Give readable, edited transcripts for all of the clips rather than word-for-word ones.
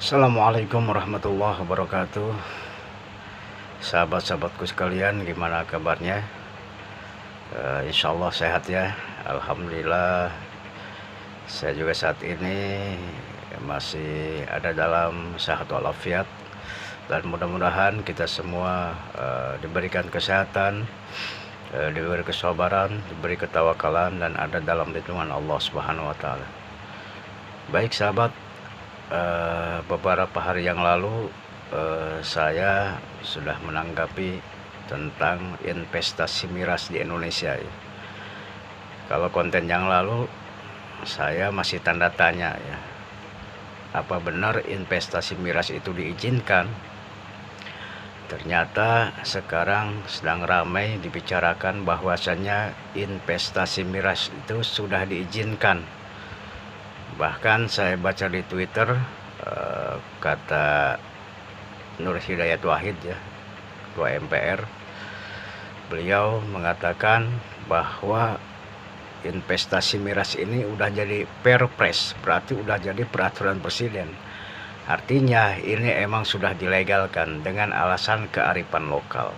Assalamualaikum warahmatullahi wabarakatuh. Sahabat-sahabatku sekalian, gimana kabarnya? Insya Allah sehat ya. Alhamdulillah, saya juga saat ini masih ada dalam sehat walafiat. Dan mudah-mudahan kita semua diberikan kesehatan, diberi kesabaran, diberi ketawakalan, dan ada dalam lindungan Allah Subhanahu wa Ta'ala. Baik sahabat, beberapa hari yang lalu saya sudah menanggapi tentang investasi miras di Indonesia. Kalau konten yang lalu saya masih tanda tanya ya, apa benar investasi miras itu diizinkan? Ternyata sekarang sedang ramai dibicarakan bahwasannya investasi miras itu sudah diizinkan. Bahkan saya baca di Twitter, kata Nur Hidayat Wahid ya, Ketua MPR, beliau mengatakan bahwa investasi miras ini udah jadi perpres, berarti udah jadi peraturan presiden. Artinya ini emang sudah dilegalkan dengan alasan kearifan lokal.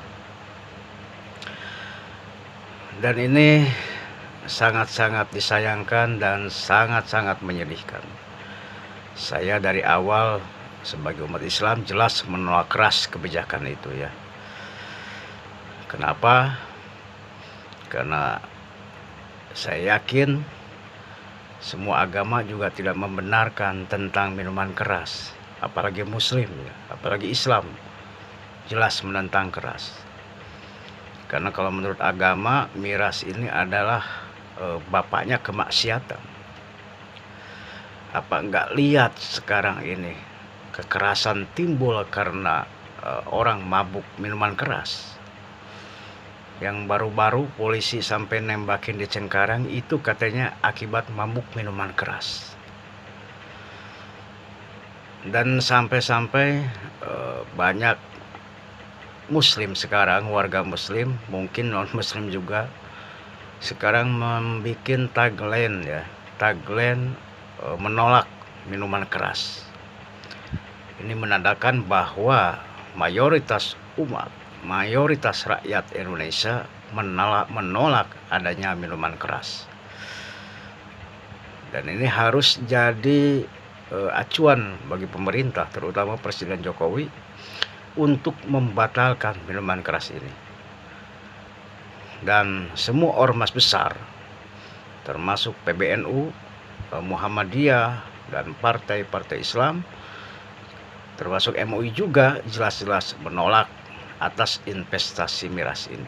Dan ini sangat-sangat disayangkan dan sangat-sangat menyedihkan. Saya dari awal sebagai umat Islam jelas menolak keras kebijakan itu ya. Kenapa? Karena saya yakin semua agama juga tidak membenarkan tentang minuman keras, apalagi Muslim ya, apalagi Islam jelas menentang keras. Karena kalau menurut agama, miras ini adalah bapaknya kemaksiatan. Apa enggak lihat sekarang ini kekerasan timbul karena orang mabuk minuman keras? Yang baru-baru polisi sampai nembakin di Cengkareng itu katanya akibat mabuk minuman keras. Dan sampai-sampai banyak Muslim sekarang, warga Muslim, mungkin non-Muslim juga, sekarang membuat tagline ya, menolak minuman keras. Ini menandakan bahwa mayoritas umat, mayoritas rakyat Indonesia menolak adanya minuman keras. Dan ini harus jadi acuan bagi pemerintah, terutama Presiden Jokowi, untuk membatalkan minuman keras ini. Dan semua ormas besar, termasuk PBNU, Muhammadiyah, dan partai-partai Islam, termasuk MUI juga jelas-jelas menolak atas investasi miras ini.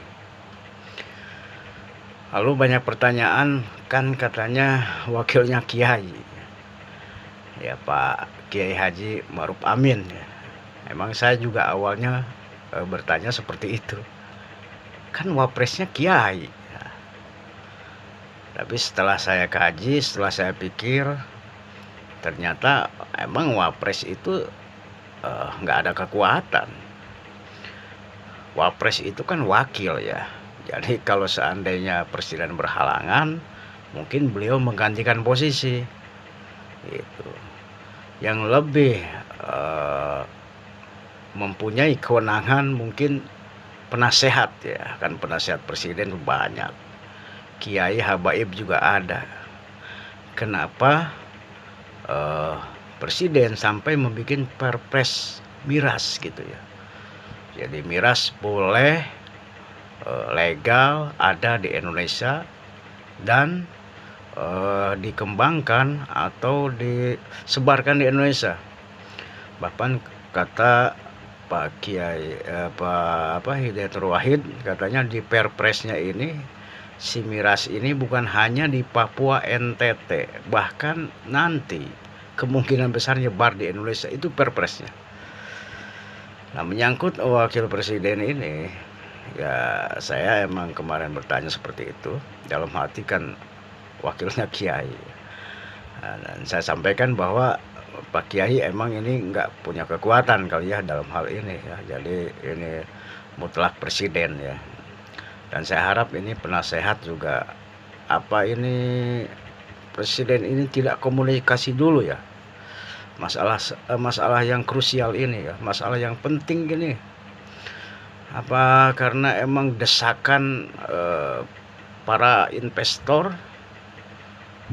Lalu banyak pertanyaan, kan katanya wakilnya Kiai ya, Pak Kiai Haji Ma'ruf Amin ya. Emang saya juga awalnya bertanya seperti itu, kan wapresnya Kiai ya. Tapi setelah saya kaji, setelah saya pikir, ternyata emang wapres itu nggak ada kekuatan. Wapres itu kan wakil ya. Jadi kalau seandainya presiden berhalangan, mungkin beliau menggantikan posisi. Gitu. Yang lebih mempunyai kewenangan mungkin penasehat ya, kan penasehat presiden banyak. Kiai habaib juga ada. Kenapa presiden sampai membuat perpres miras gitu ya? Jadi miras boleh legal ada di Indonesia dan dikembangkan atau disebarkan di Indonesia. Bahkan kata Pak Kiai Hidayatul Wahid, katanya di perpresnya ini si miras ini bukan hanya di Papua NTT, bahkan nanti kemungkinan besar nyebar di Indonesia, itu perpresnya. Nah, menyangkut wakil presiden ini ya, saya emang kemarin bertanya seperti itu, dalam hati kan wakilnya Kiai. Nah, dan saya sampaikan bahwa Pak Kiai emang ini nggak punya kekuatan kali ya dalam hal ini ya, jadi ini mutlak presiden ya. Dan saya harap ini penasehat juga, apa ini presiden ini tidak komunikasi dulu ya, masalah yang krusial ini ya, masalah yang penting gini. Apa karena emang desakan para investor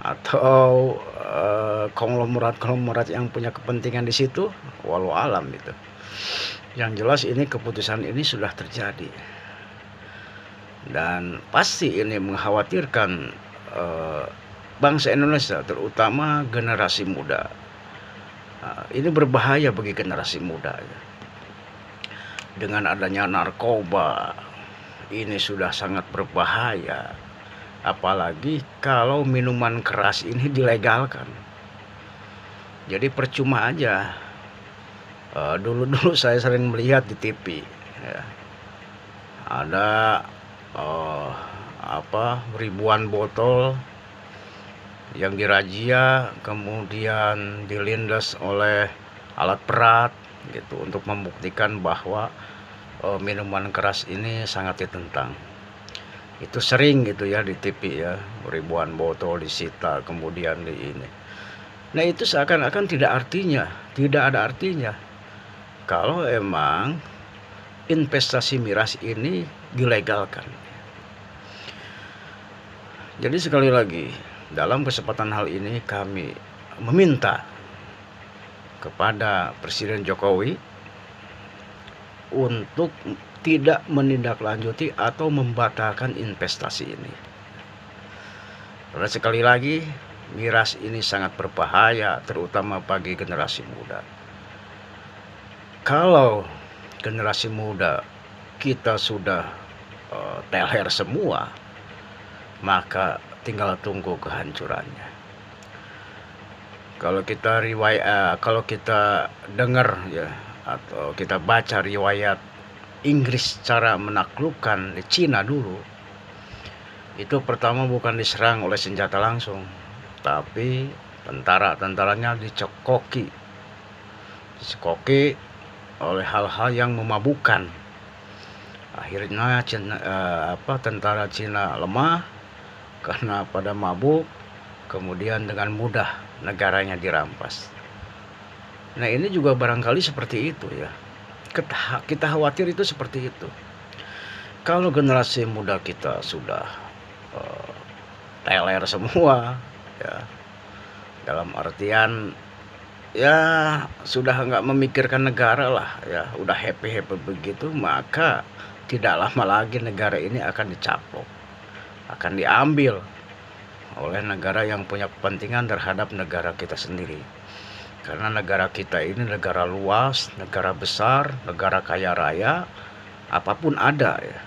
atau konglomerat yang punya kepentingan di situ, walau alam gitu. Yang jelas ini keputusan ini sudah terjadi dan pasti ini mengkhawatirkan bangsa Indonesia, terutama generasi muda. Ini berbahaya bagi generasi muda ya. Dengan adanya narkoba ini sudah sangat berbahaya, apalagi kalau minuman keras ini dilegalkan. Jadi percuma aja. Dulu saya sering melihat di TV ya, ada ribuan botol yang dirazia, kemudian dilindas oleh alat berat gitu untuk membuktikan bahwa minuman keras ini sangat ditentang. Itu sering gitu ya di TV ya, ribuan botol disita kemudian di ini. Nah itu seakan-akan tidak ada artinya kalau emang investasi miras ini dilegalkan. Jadi sekali lagi, dalam kesempatan hal ini kami meminta kepada Presiden Jokowi untuk tidak menindaklanjuti atau membatalkan investasi ini. Karena sekali lagi, miras ini sangat berbahaya, terutama bagi generasi muda. Kalau generasi muda kita sudah teler semua, maka tinggal tunggu kehancurannya. Kalau kita dengar ya, atau kita baca riwayat Inggris cara menaklukkan Cina dulu, itu pertama bukan diserang oleh senjata langsung, tapi tentaranya dicekoki oleh hal-hal yang memabukkan. Akhirnya tentara Cina lemah karena pada mabuk, kemudian dengan mudah negaranya dirampas. Nah ini juga barangkali seperti itu ya. Kita khawatir itu seperti itu. Kalau generasi muda kita sudah teler semua ya, dalam artian ya sudah nggak memikirkan negara lah ya, udah happy begitu, maka tidak lama lagi negara ini akan dicaplok, akan diambil oleh negara yang punya kepentingan terhadap negara kita sendiri. Karena negara kita ini negara luas, negara besar, negara kaya raya, apapun ada ya.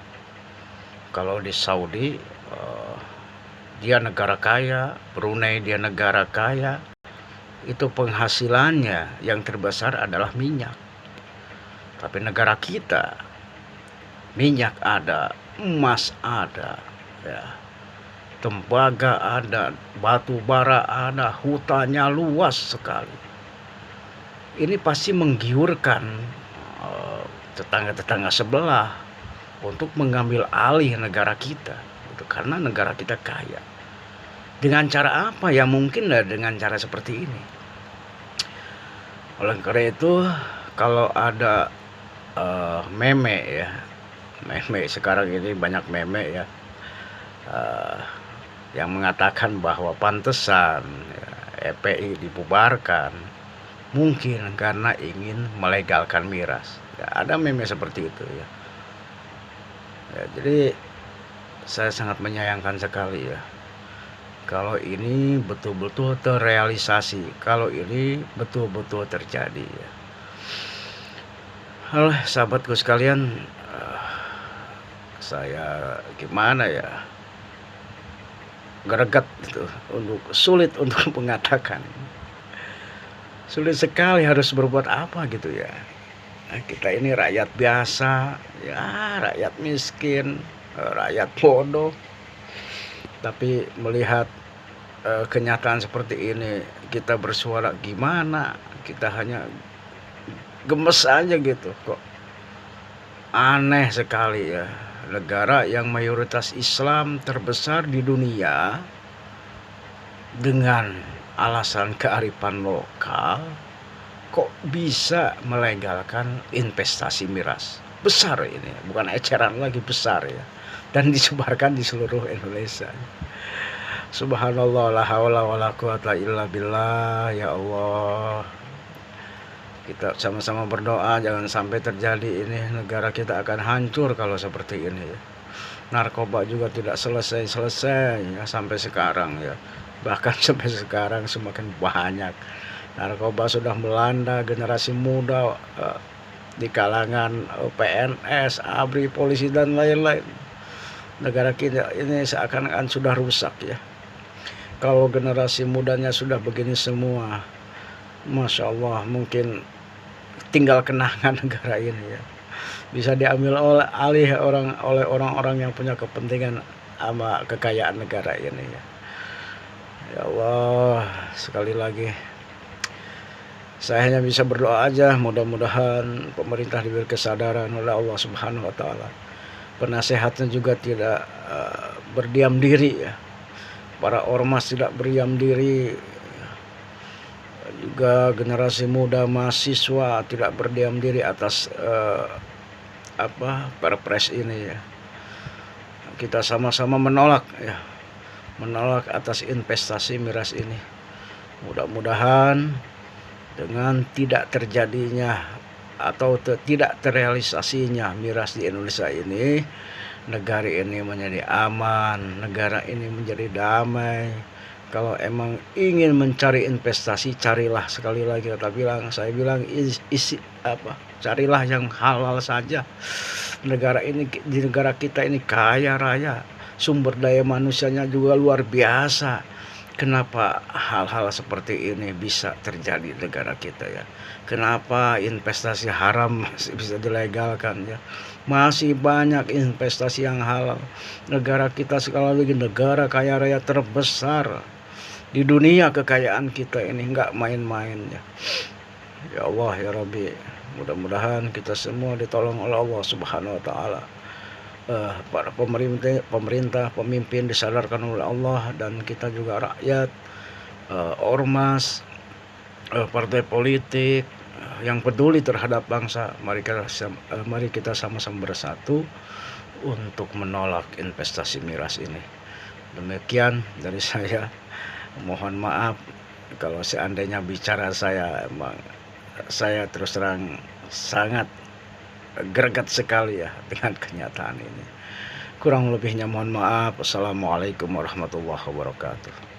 Kalau di Saudi dia negara kaya, Brunei dia negara kaya, itu penghasilannya yang terbesar adalah minyak. Tapi negara kita, minyak ada, emas ada ya, tembaga ada, batu bara ada, hutannya luas sekali. Ini pasti menggiurkan tetangga-tetangga sebelah untuk mengambil alih negara kita gitu, karena negara kita kaya. Dengan cara apa? Ya mungkin lah dengan cara seperti ini. Oleh karena itu, kalau ada meme ya, meme sekarang ini banyak meme ya, yang mengatakan bahwa pantesan ya, FPI dibubarkan mungkin karena ingin melegalkan miras ya, ada meme seperti itu ya. Jadi saya sangat menyayangkan sekali ya kalau ini betul-betul terrealisasi, kalau ini betul-betul terjadi ya. Halo sahabatku sekalian, saya gimana ya, greget gitu, sulit untuk mengatakan. Sulit sekali harus berbuat apa gitu ya. Kita ini rakyat biasa ya, rakyat miskin, rakyat bodoh. Tapi melihat kenyataan seperti ini, kita bersuara gimana? Kita hanya gemes aja gitu. Kok aneh sekali ya. Negara yang mayoritas Islam terbesar di dunia, dengan alasan kearifan lokal kok bisa melegalkan investasi miras? Besar ini, bukan eceran lagi, besar ya. Dan disebarkan di seluruh Indonesia. Subhanallah, la haula wala quwata illa billah. Ya Allah, kita sama-sama berdoa jangan sampai terjadi ini, negara kita akan hancur kalau seperti ini ya. Narkoba juga tidak selesai-selesai ya sampai sekarang ya. Bahkan sampai sekarang semakin banyak. Narkoba sudah melanda generasi muda di kalangan PNS, ABRI, polisi dan lain-lain. Negara kita ini seakan-akan sudah rusak ya. Kalau generasi mudanya sudah begini semua, Masya Allah, mungkin tinggal kenangan negara ini ya. Bisa diambil oleh orang-orang yang punya kepentingan sama kekayaan negara ini ya. Ya Allah, sekali lagi saya hanya bisa berdoa aja, mudah-mudahan pemerintah diberi kesadaran oleh Allah Subhanahu wa taala. Penasehatnya juga tidak berdiam diri ya. Para ormas tidak berdiam diri. Juga generasi muda mahasiswa tidak berdiam diri atas Perpres ini ya. Kita sama-sama menolak ya. Menolak atas investasi miras ini. Mudah-mudahan dengan tidak terjadinya atau tidak terrealisasinya miras di Indonesia ini, negara ini menjadi aman, negara ini menjadi damai. Kalau emang ingin mencari investasi, carilah, sekali lagi saya bilang carilah yang halal saja. Di negara kita ini kaya raya, sumber daya manusianya juga luar biasa. Kenapa hal-hal seperti ini bisa terjadi di negara kita ya? Kenapa investasi haram masih bisa dilegalkan ya? Masih banyak investasi yang halal. Negara kita sekali lagi negara kaya raya terbesar di dunia. Kekayaan kita ini nggak main-main ya. Ya Allah ya Rabbi, mudah-mudahan kita semua ditolong oleh Allah Subhanahu wa taala. Para pemerintah, pemimpin disadarkan oleh Allah, dan kita juga rakyat, ormas, partai politik yang peduli terhadap bangsa. Mari kita sama-sama bersatu untuk menolak investasi miras ini. Demikian dari saya. Mohon maaf kalau seandainya bicara saya terus terang sangat greget sekali ya dengan kenyataan ini. Kurang lebihnya mohon maaf. Assalamualaikum warahmatullahi wabarakatuh.